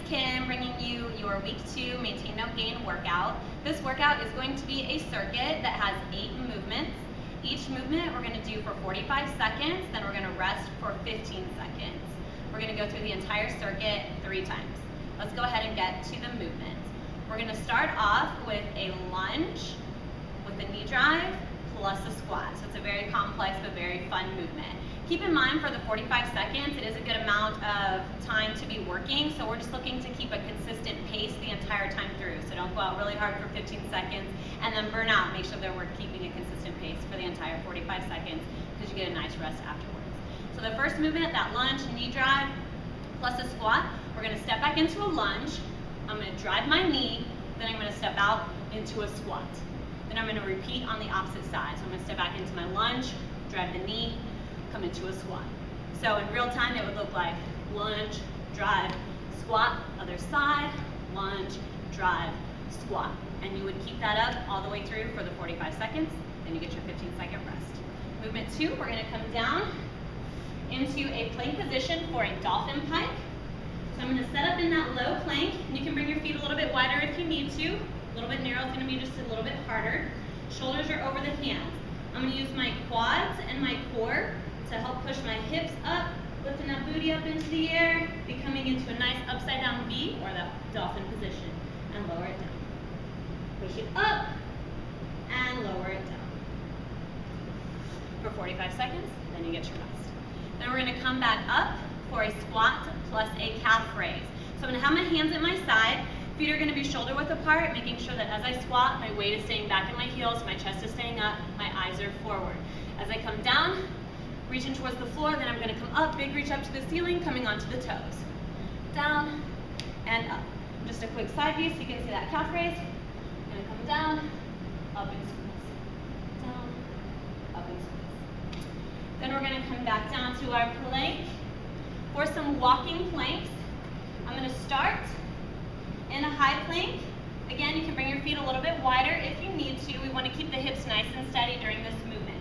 Kim, bringing you your week 2 Maintain No Gain workout. This workout is going to be a circuit that has 8 movements. Each movement we're going to do for 45 seconds, then we're going to rest for 15 seconds. We're going to go through the entire circuit 3 times. Let's go ahead and get to the movement. We're going to start off with a lunge with a knee drive plus a squat. So it's a very complex but very fun movement. Keep in mind for the 45 seconds, it is a good amount of time to be working, so we're just looking to keep a consistent pace the entire time through. So don't go out really hard for 15 seconds and then burn out. Make sure that we're keeping a consistent pace for the entire 45 seconds because you get a nice rest afterwards. So the first movement, that lunge, knee drive, plus a squat, we're going to step back into a lunge. I'm going to drive my knee, then I'm going to step out into a squat. Then I'm going to repeat on the opposite side. So I'm going to step back into my lunge, drive the knee, come into a squat. So in real time it would look like lunge, drive, squat, other side, lunge, drive, squat. And you would keep that up all the way through for the 45 seconds, then you get your 15-second rest. Movement 2, we're going to come down into a plank position for a dolphin pike. So I'm going to set up in that low plank, and you can bring your feet a little bit wider if you need to. A little bit narrow is going to be just a little bit harder. Shoulders are over the hands. I'm going to use my quads and my core to help push my hips up, lifting that booty up into the air, becoming into a nice upside down V or that dolphin position, and lower it down. Push it up and lower it down. For 45 seconds, then you get your rest. Then we're going to come back up for a squat plus a calf raise. So I'm going to have my hands at my side. Feet are going to be shoulder width apart, making sure that as I squat, my weight is staying back in my heels, my chest is staying up, my eyes are forward. As I come down, reaching towards the floor, then I'm going to come up, big reach up to the ceiling, coming onto the toes. Down and up. Just a quick side view so you can see that calf raise. I'm going to come down, up and squeeze. Down, up and squeeze. Then we're going to come back down to our plank for some walking planks. I'm going to start in a high plank. Again, you can bring your feet a little bit wider if you need to. We want to keep the hips nice and steady during this movement.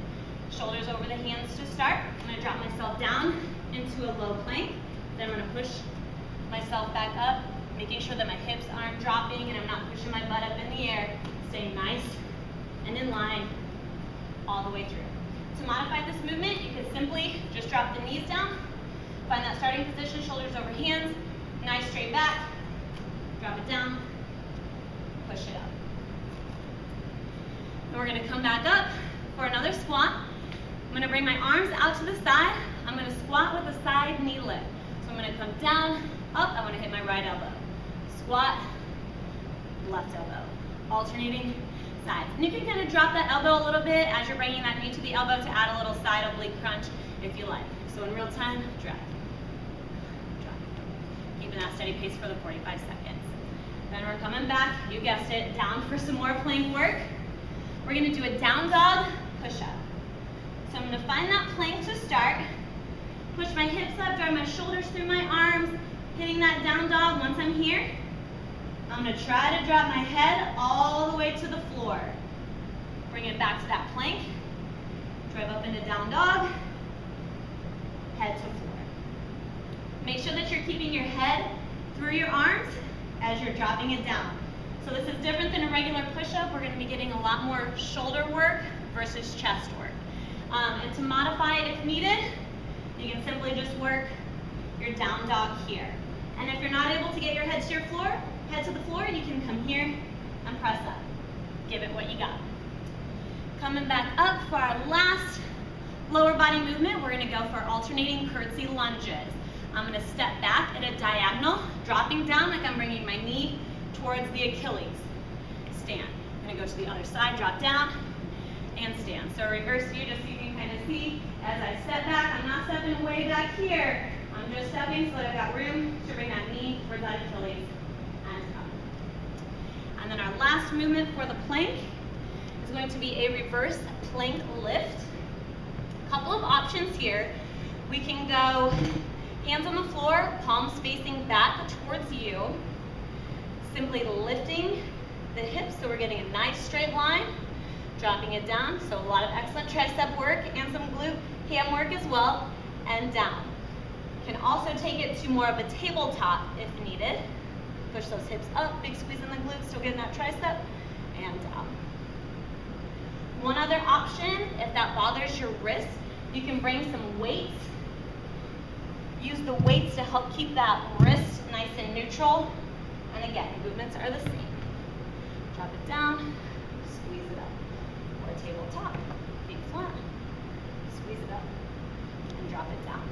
Shoulders over the hands to start. I'm going to drop myself down into a low plank. Then I'm going to push myself back up, making sure that my hips aren't dropping and I'm not pushing my butt up in the air. Staying nice and in line all the way through. To modify this movement, you can simply just drop the knees down, find that starting position, shoulders over hands, nice straight back, drop it down, push it up. And we're going to come back up for another squat. I'm going to bring my arms out to the side. I'm going to squat with a side knee lift. So I'm going to come down, up, I want to hit my right elbow. Squat, left elbow. Alternating sides. And you can kind of drop that elbow a little bit as you're bringing that knee to the elbow to add a little side oblique crunch if you like. So in real time, drive. Drive. Keeping that steady pace for the 45 seconds. Then we're coming back, you guessed it, down for some more plank work. We're going to do a down dog push-up. So I'm going to find that plank to start, push my hips up, drive my shoulders through my arms, hitting that down dog. Once I'm here, I'm going to try to drop my head all the way to the floor. Bring it back to that plank, drive up into down dog, head to floor. Make sure that you're keeping your head through your arms as you're dropping it down. So this is different than a regular push-up. We're going to be getting a lot more shoulder work versus chest work. And to modify it if needed, you can simply just work your down dog here. And if you're not able to get your head to the floor, you can come here and press up. Give it what you got. Coming back up for our last lower body movement, we're going to go for alternating curtsy lunges. I'm going to step back at a diagonal, dropping down like I'm bringing my knee towards the Achilles. Stand. I'm going to go to the other side, drop down, and stand. So reverse view, just so you can kind of see as I step back. I'm not stepping way back here. I'm just stepping so that I've got room to bring that knee towards that Achilles and up. And then our last movement for the plank is going to be a reverse plank lift. A couple of options here. We can go hands on the floor, palms facing back towards you. Simply lifting the hips so we're getting a nice straight line. Dropping it down, so a lot of excellent tricep work and some glute ham work as well, and down. You can also take it to more of a tabletop if needed. Push those hips up, big squeeze in the glutes, still getting that tricep, and down. One other option, if that bothers your wrist, you can bring some weights. Use the weights to help keep that wrist nice and neutral. And again, movements are the same. Drop it down, squeeze it up. Or tabletop, feet flat. Squeeze it up and drop it down.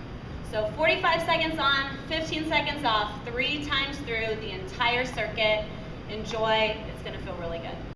So 45 seconds on, 15 seconds off, 3 times through the entire circuit. Enjoy, it's gonna feel really good.